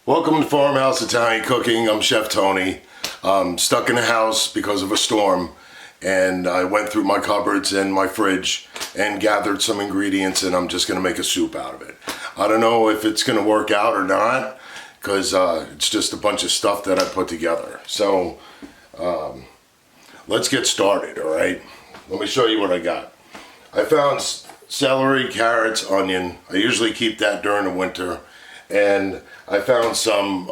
Welcome to Farmhouse Italian Cooking. I'm Chef Tony. I'm stuck in the house because of a storm, and I went through my cupboards and my fridge and gathered some ingredients, and I'm just going to make a soup out of it. I don't know if it's going to work out or not because it's just a bunch of stuff that I put together. So let's get started, all right? Let me show you what I got. I found celery, carrots, onion. I usually keep that during the winter. And I found some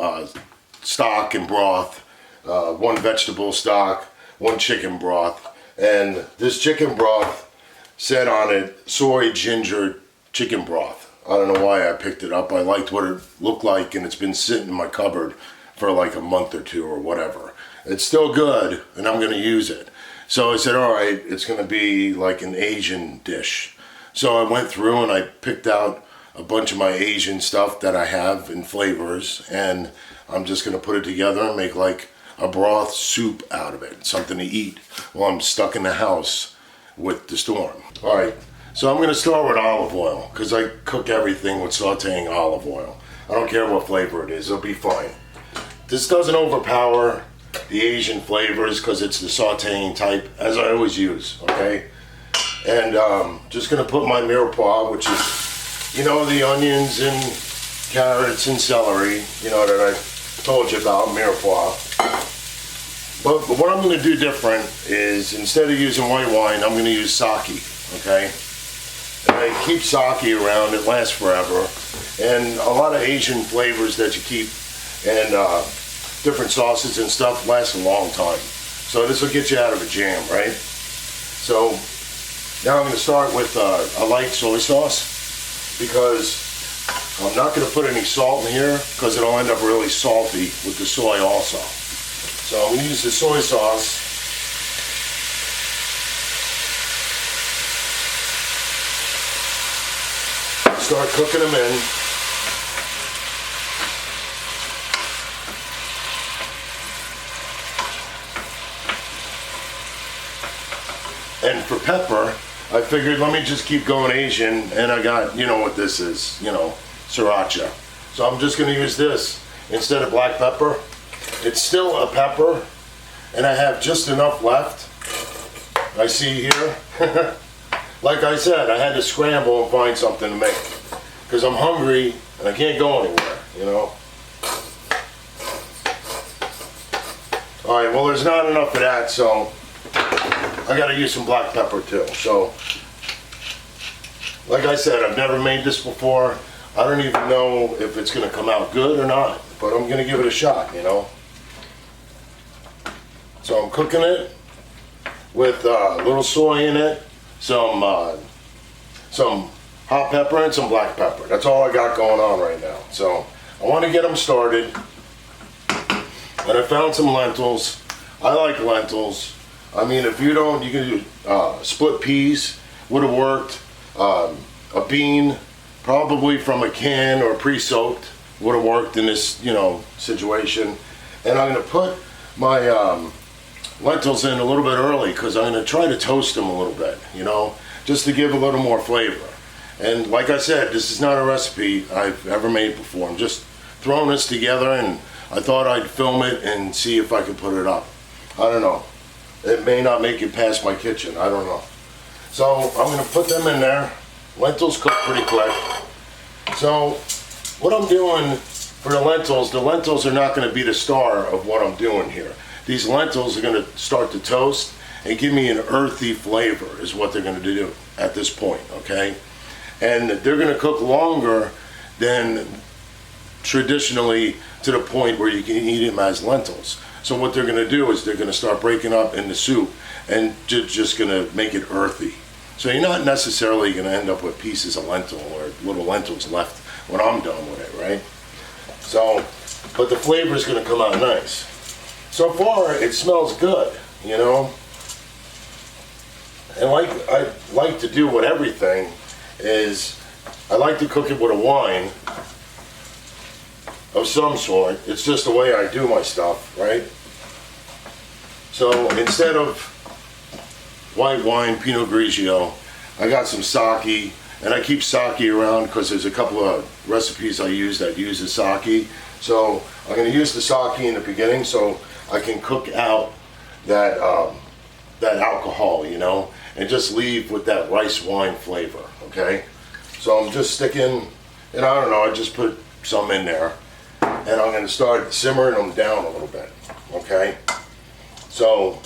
stock and broth, one vegetable stock, one chicken broth. And this chicken broth said on it, soy ginger chicken broth. I don't know why I picked it up. I liked what it looked like, and it's been sitting in my cupboard for like a month or two or whatever. It's still good, and I'm going to use it. So I said, all right, it's going to be like an Asian dish. So I went through and I picked out a bunch of my Asian stuff that I have in flavors, and I'm just going to put it together and make like a broth soup out of it, something to eat while I'm stuck in the house with the storm. All right, so I'm going to start with olive oil because I cook everything with sauteing olive oil. I don't care what flavor it is, it'll be fine. This doesn't overpower the Asian flavors because it's the sauteing type, as I always use, okay? And just going to put my mirepoix, which is, you know, the onions and carrots and celery, you know, that I told you about, mirepoix. But what I'm going to do different is, instead of using white wine, I'm going to use sake, okay? And I keep sake around, it lasts forever. And a lot of Asian flavors that you keep and different sauces and stuff last a long time. So this will get you out of a jam, right? So now I'm going to start with a light soy sauce, because I'm not going to put any salt in here because it'll end up really salty with the soy also. So I'm going to use the soy sauce. Start cooking them in. And for pepper, I figured let me just keep going Asian, and I got, you know what this is, you know, sriracha. So I'm just going to use this instead of black pepper. It's still a pepper, and I have just enough left. I see here. Like I said, I had to scramble and find something to make because I'm hungry and I can't go anywhere, you know. All right, well, there's not enough of that, so I gotta use some black pepper too. So, like I said, I've never made this before. I don't even know if it's gonna come out good or not, but I'm gonna give it a shot, you know. So I'm cooking it with a little soy in it, some hot pepper and some black pepper. That's all I got going on right now. So I want to get them started. And I found some lentils. I like lentils. I mean, if you don't, you can do split peas, would have worked. A bean, probably from a can or pre-soaked, would have worked in this, you know, situation. And I'm going to put my lentils in a little bit early because I'm going to try to toast them a little bit, you know, just to give a little more flavor. And like I said, this is not a recipe I've ever made before. I'm just throwing this together, and I thought I'd film it and see if I could put it up. I don't know. It may not make it past my kitchen. I don't know. So I'm going to put them in there. Lentils cook pretty quick. So what I'm doing for the lentils are not going to be the star of what I'm doing here. These lentils are going to start to toast and give me an earthy flavor is what they're going to do at this point, okay? And they're going to cook longer than traditionally, to the point where you can eat them as lentils. So what they're going to do is they're going to start breaking up in the soup and just going to make it earthy. So you're not necessarily going to end up with pieces of lentil or little lentils left when I'm done with it, right? So, but the flavor is going to come out nice. So far, it smells good, you know? And like I like to do with everything is I like to cook it with a wine of some sort. It's just the way I do my stuff, right? So instead of white wine, Pinot Grigio, I got some sake, And I keep sake around because there's a couple of recipes I use that uses sake. So I'm going to use the sake in the beginning so I can cook out that that alcohol, you know, and just leave with that rice wine flavor, okay? So I'm just sticking, and I don't know, I just put some in there, and I'm going to start simmering them down a little bit, okay? So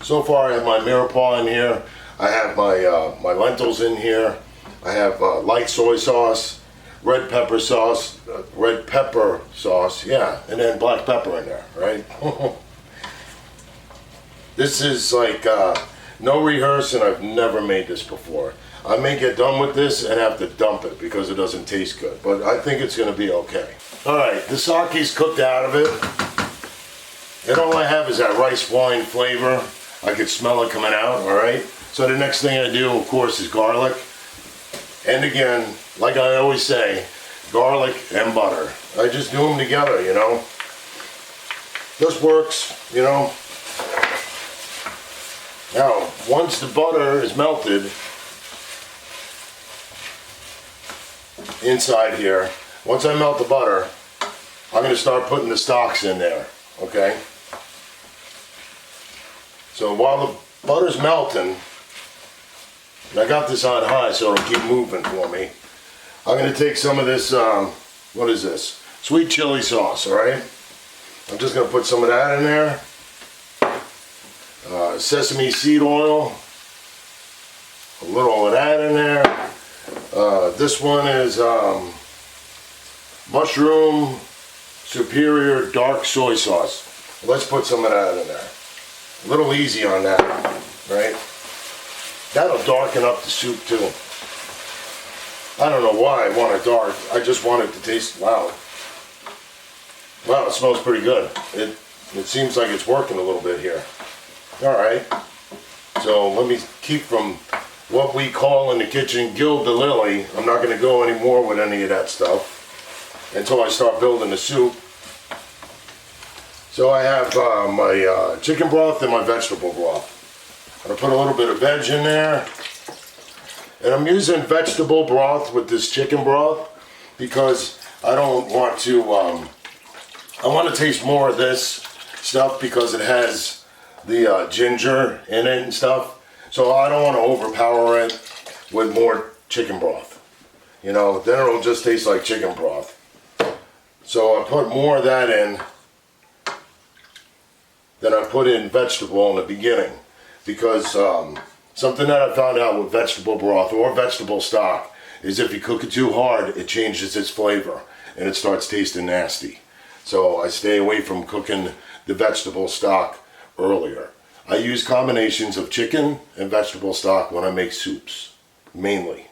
far I have my mirepoix in here, I have my my lentils in here, I have light soy sauce, red pepper sauce, yeah, and then black pepper in there, right? This is like no rehearsing. I've never made this before. I may get done with this and have to dump it because it doesn't taste good, but I think it's going to be okay. All right, the sake's cooked out of it, and all I have is that rice wine flavor. I could smell it coming out, all right? So the next thing I do, of course, is garlic. And again, like I always say, garlic and butter. I just do them together, you know? This works, you know? Now, once the butter is melted inside here, once I melt the butter, I'm going to start putting the stocks in there, okay? So while the butter's melting, and I got this on high so it'll keep moving for me, I'm going to take some of this, what is this? Sweet chili sauce, alright? I'm just going to put some of that in there. Sesame seed oil, a little of that in there. This one is mushroom superior dark soy sauce. Let's put some of that in there. A little easy on that, right? That'll darken up the soup too. I don't know why I want it dark. I just want it to taste, wow. Wow, it smells pretty good. It seems like it's working a little bit here. Alright, so let me keep from what we call in the kitchen gild the lily. I'm not going to go anymore with any of that stuff until I start building the soup. So I have my chicken broth and my vegetable broth. I'm going to put a little bit of veg in there. And I'm using vegetable broth with this chicken broth because I don't want to, I want to taste more of this stuff because it has the ginger in it and stuff. So I don't want to overpower it with more chicken broth. You know, then it'll just taste like chicken broth. So I put more of that in than I put in vegetable in the beginning. Because something that I found out with vegetable broth or vegetable stock is if you cook it too hard, it changes its flavor and it starts tasting nasty. So I stay away from cooking the vegetable stock earlier. I use combinations of chicken and vegetable stock when I make soups, mainly.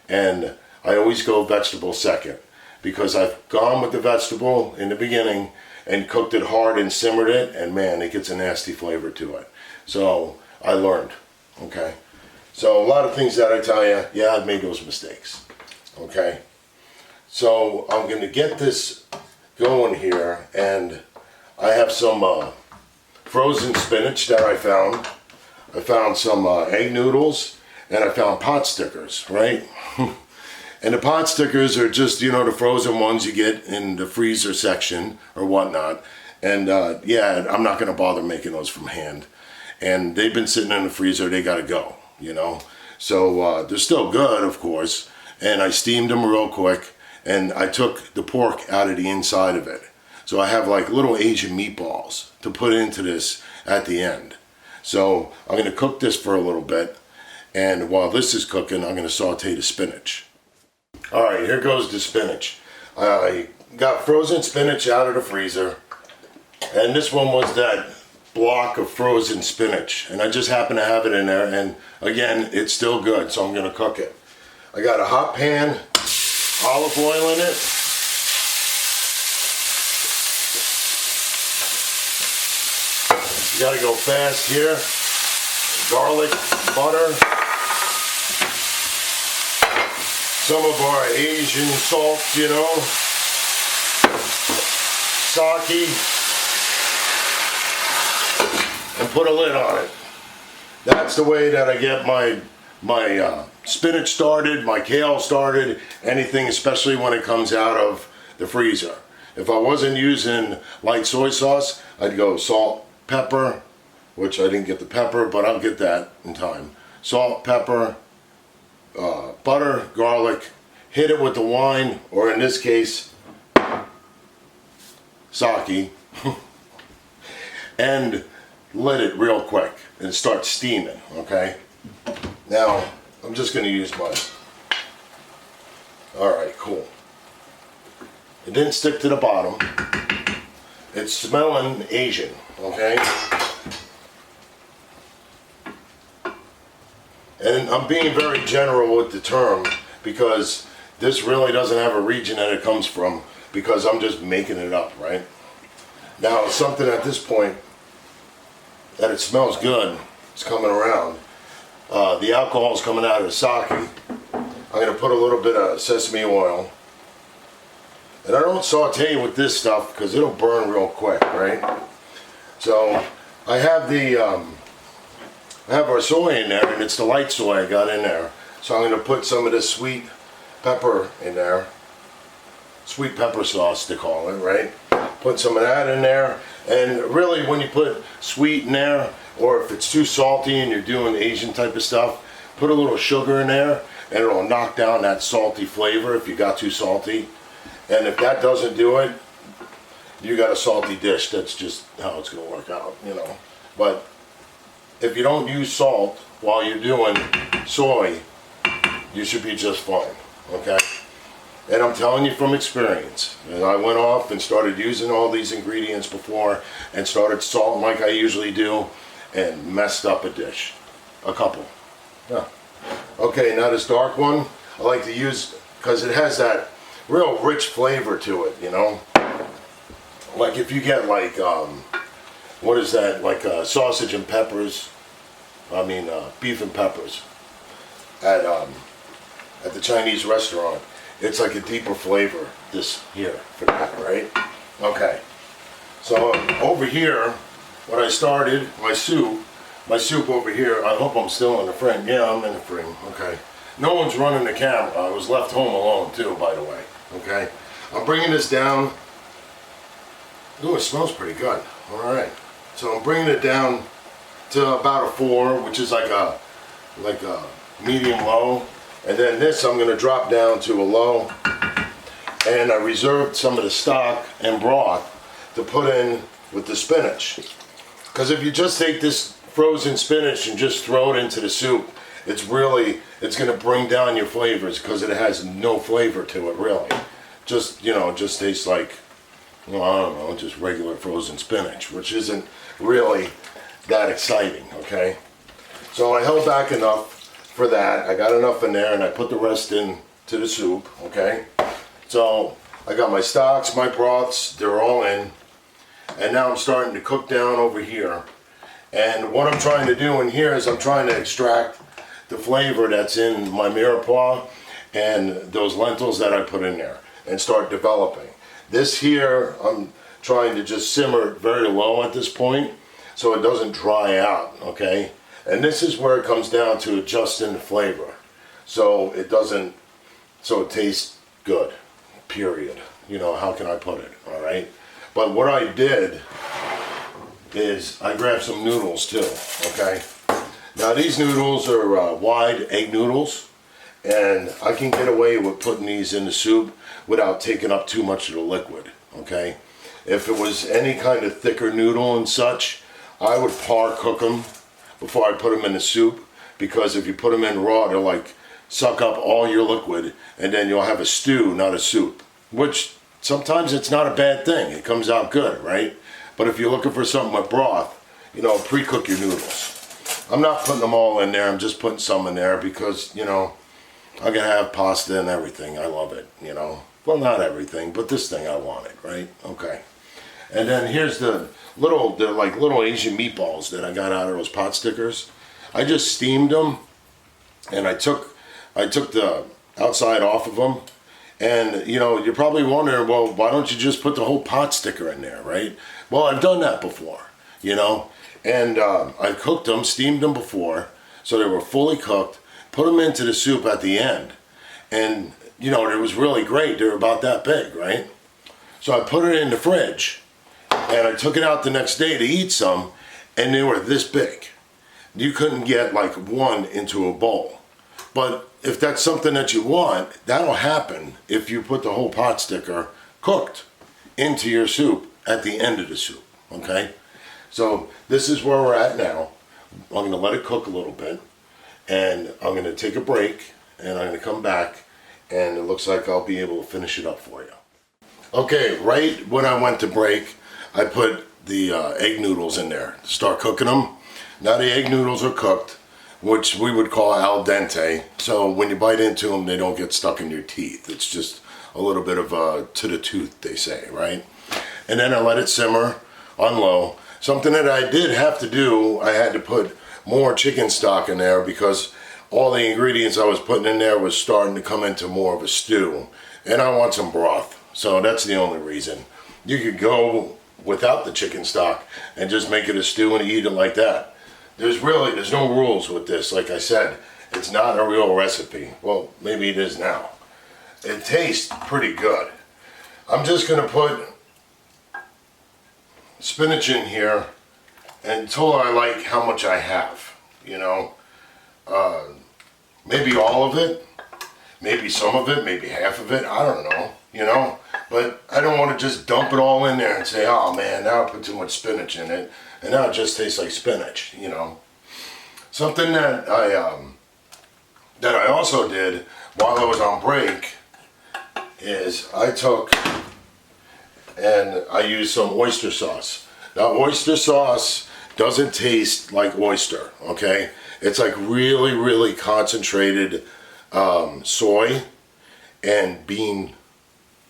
And I always go vegetable second because I've gone with the vegetable in the beginning and cooked it hard and simmered it, and man, it gets a nasty flavor to it. So I learned, okay? So a lot of things that I tell you, yeah, I've made those mistakes, okay? So I'm going to get this going here, and I have some frozen spinach that I found. I found some egg noodles, and I found pot stickers, right? And the pot stickers are just, you know, the frozen ones you get in the freezer section or whatnot. And yeah, I'm not going to bother making those from hand. And they've been sitting in the freezer, they got to go, you know. So they're still good, of course. And I steamed them real quick, and I took the pork out of the inside of it. So I have like little Asian meatballs to put into this at the end. So I'm going to cook this for a little bit, and while this is cooking, I'm going to saute the spinach. Alright, here goes the spinach. I got frozen spinach out of the freezer, and this one was that block of frozen spinach, and I just happen to have it in there, and again, it's still good, so I'm going to cook it. I got a hot pan, olive oil in it. You gotta go fast here. Garlic, butter, some of our Asian salt, you know, sake, and put a lid on it. That's the way that I get my my spinach started, my kale started, anything, especially when it comes out of the freezer. If I wasn't using light soy sauce, I'd go salt, pepper, which I didn't get the pepper, but I'll get that in time. Salt, pepper, butter, garlic, hit it with the wine, or in this case, sake, and let it real quick and start steaming, okay? Now, I'm just gonna use my, all right, cool. It didn't stick to the bottom. It's smelling Asian, okay? And I'm being very general with the term because this really doesn't have a region that it comes from, because I'm just making it up, right? Now, something at this point that it smells good, it's coming around. The alcohol is coming out of the sake. I'm going to put a little bit of sesame oil. And I don't saute with this stuff because it'll burn real quick, right? So I have our soy in there, and it's the light soy I got in there. So I'm going to put some of this sweet pepper in there. Sweet pepper sauce, they call it, right? Put some of that in there. And really, when you put sweet in there, or if it's too salty and you're doing Asian type of stuff, put a little sugar in there, and it'll knock down that salty flavor if you got too salty. And if that doesn't do it, you got a salty dish. That's just how it's going to work out, you know. But if you don't use salt while you're doing soy, you should be just fine, okay? And I'm telling you from experience. And I went off and started using all these ingredients before and started salting like I usually do and messed up a dish. A couple. Yeah. Okay, now this dark one, I like to use because it has that real rich flavor to it, you know? Like if you get like, what is that? Like sausage and peppers. I mean, beef and peppers at the Chinese restaurant. It's like a deeper flavor, this here, for that, right? Okay. So over here, what I started, my soup over here, I hope I'm still in the frame. Yeah, I'm in the frame, okay. No one's running the camera. I was left home alone too, by the way, okay. I'm bringing this down. Ooh, it smells pretty good. All right. So I'm bringing it down to about a 4, which is like a medium low. And then this I'm going to drop down to a low, and I reserved some of the stock and broth to put in with the spinach. Because if you just take this frozen spinach and just throw it into the soup, it's going to bring down your flavors because it has no flavor to it really. Just, you know, it just tastes like, well, I don't know, just regular frozen spinach, which isn't really that exciting, okay? So I held back enough for that. I got enough in there and I put the rest in to the soup, okay? So I got my stocks, my broths, they're all in. And now I'm starting to cook down over here. And what I'm trying to do in here is I'm trying to extract the flavor that's in my mirepoix and those lentils that I put in there and start developing. This here, I'm trying to just simmer it very low at this point so it doesn't dry out, okay? And this is where it comes down to adjusting the flavor. So it tastes good, period. You know, how can I put it, all right? But what I did is I grabbed some noodles too, okay? Now these noodles are wide egg noodles, and I can get away with putting these in the soup without taking up too much of the liquid, okay? If it was any kind of thicker noodle and such, I would par cook them before I put them in the soup, because if you put them in raw, they'll like suck up all your liquid, and then you'll have a stew, not a soup, which sometimes it's not a bad thing. It comes out good, right? But if you're looking for something with broth, you know, pre-cook your noodles. I'm not putting them all in there. I'm just putting some in there because, you know, I can have pasta and everything. I love it, you know. Well, not everything, but this thing I want it, right? Okay. And then here's they're like little Asian meatballs that I got out of those pot stickers. I just steamed them, and I took the outside off of them. And, you know, you're probably wondering, well, why don't you just put the whole pot sticker in there, right? Well, I've done that before, you know. And I cooked them, steamed them before, so they were fully cooked. put them into the soup at the end. And, you know, it was really great. They were about that big, right? So I put it in the fridge, and I took it out the next day to eat some, and they were this big. You couldn't get like one into a bowl. But if that's something that you want, that'll happen if you put the whole pot sticker cooked into your soup at the end of the soup, okay? So this is where we're at now. I'm going to let it cook a little bit, and I'm going to take a break, and I'm going to come back, and it looks like I'll be able to finish it up for you. Okay, right when I went to break, I put the egg noodles in there to start cooking them. Now the egg noodles are cooked, which we would call al dente. So when you bite into them, they don't get stuck in your teeth. It's just a little bit of to the tooth, they say, right? And then I let it simmer on low. Something that I did have to do, I had to put more chicken stock in there because all the ingredients I was putting in there was starting to come into more of a stew. And I want some broth. So that's the only reason. You could go without the chicken stock and just make it a stew and eat it like that. There's no rules with this. Like I said, it's not a real recipe. Well, maybe it is now. It tastes pretty good. I'm just gonna put spinach in here until I like how much I have, you know. Maybe all of it, maybe some of it, maybe half of it, I don't know, you know. But I don't want to just dump it all in there and say, oh man, now I put too much spinach in it, and now it just tastes like spinach, you know. Something that I also did while I was on break is I took and I used some oyster sauce. Now oyster sauce doesn't taste like oyster, okay? It's like really, really concentrated soy and bean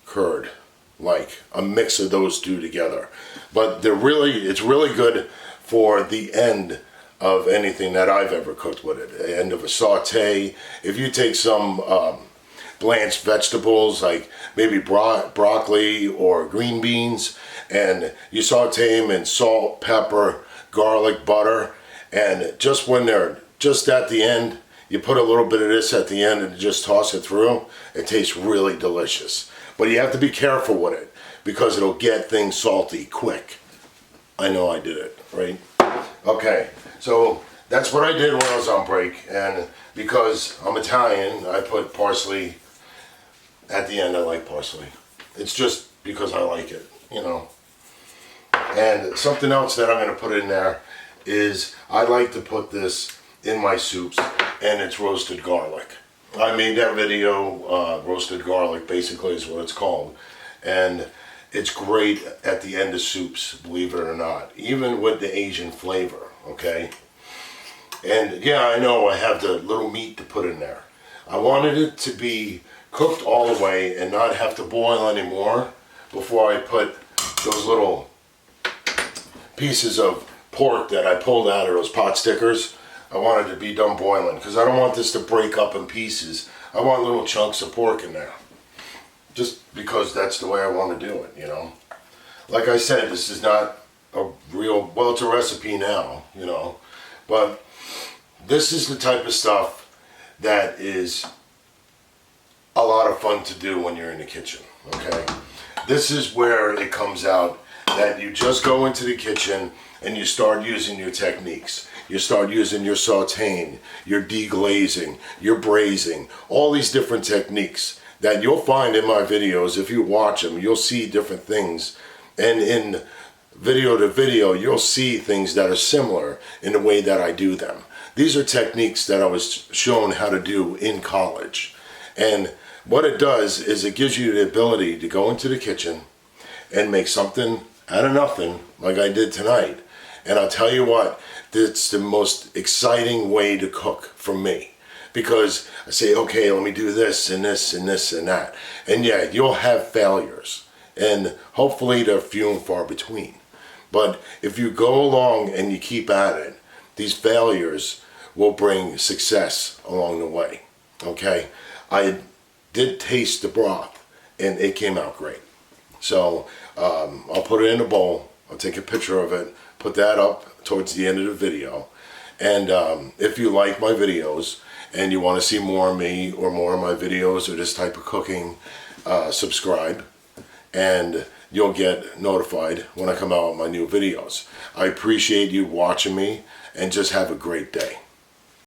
curd, like a mix of those two together. But it's really good for the end of anything that I've ever cooked with it. The end of a saute. If you take some blanched vegetables like maybe broccoli or green beans, and you saute them in salt, pepper, garlic, butter, and just when they're just at the end, you put a little bit of this at the end and just toss it through. It tastes really delicious. But you have to be careful with it because it'll get things salty quick. I know I did it, right? Okay, so that's what I did when I was on break, and because I'm Italian, I put parsley at the end. I like parsley. It's just because I like it, you know. And something else that I'm going to put in there is I like to put this in my soups, and it's roasted garlic. I made that video, roasted garlic basically is what it's called, and it's great at the end of soups, believe it or not, even with the Asian flavor, okay? And yeah, I know I have the little meat to put in there. I wanted it to be cooked all the way and not have to boil anymore before I put those little pieces of pork that I pulled out of those pot stickers. I want it to be done boiling because I don't want this to break up in pieces. I want little chunks of pork in there. Just because that's the way I want to do it, you know. Like I said, this is not a real, well, it's a recipe now, you know. But this is the type of stuff that is a lot of fun to do when you're in the kitchen, okay? This is where it comes out that you just go into the kitchen and you start using your techniques. You start using your sauteing, your deglazing, your braising, all these different techniques that you'll find in my videos. If you watch them, you'll see different things. And in video to video, you'll see things that are similar in the way that I do them. These are techniques that I was shown how to do in college. And what it does is it gives you the ability to go into the kitchen and make something out of nothing like I did tonight. And I'll tell you what, it's the most exciting way to cook for me. Because I say, okay, let me do this and this and this and that. And yeah, you'll have failures. And hopefully they're few and far between. But if you go along and you keep at it, these failures will bring success along the way. Okay? I did taste the broth and it came out great. So I'll put it in a bowl. I'll take a picture of it, put that up towards the end of the video. And if you like my videos and you want to see more of me or more of my videos or this type of cooking, subscribe, and you'll get notified when I come out with my new videos. I appreciate you watching me, and just have a great day.